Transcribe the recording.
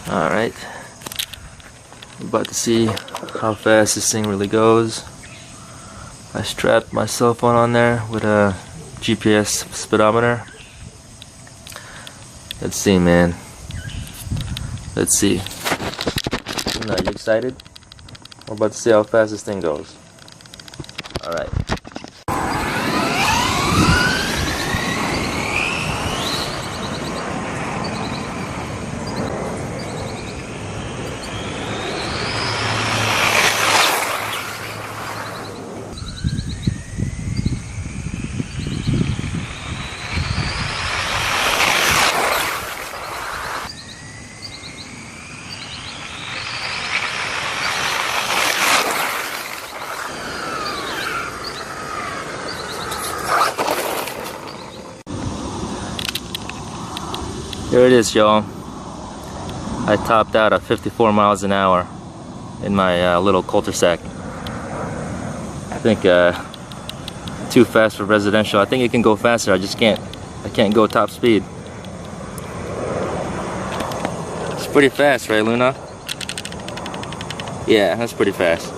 Alright, about to see how fast this thing really goes. I strapped my cell phone on there with a GPS speedometer. Let's see, man. Let's see. Are you excited? We're about to see how fast this thing goes. Alright. There it is, y'all. I topped out at 54 miles an hour in my little cul-de-sac. I think too fast for residential. I think it can go faster. I can't go top speed. It's pretty fast, right, Luna? Yeah, that's pretty fast.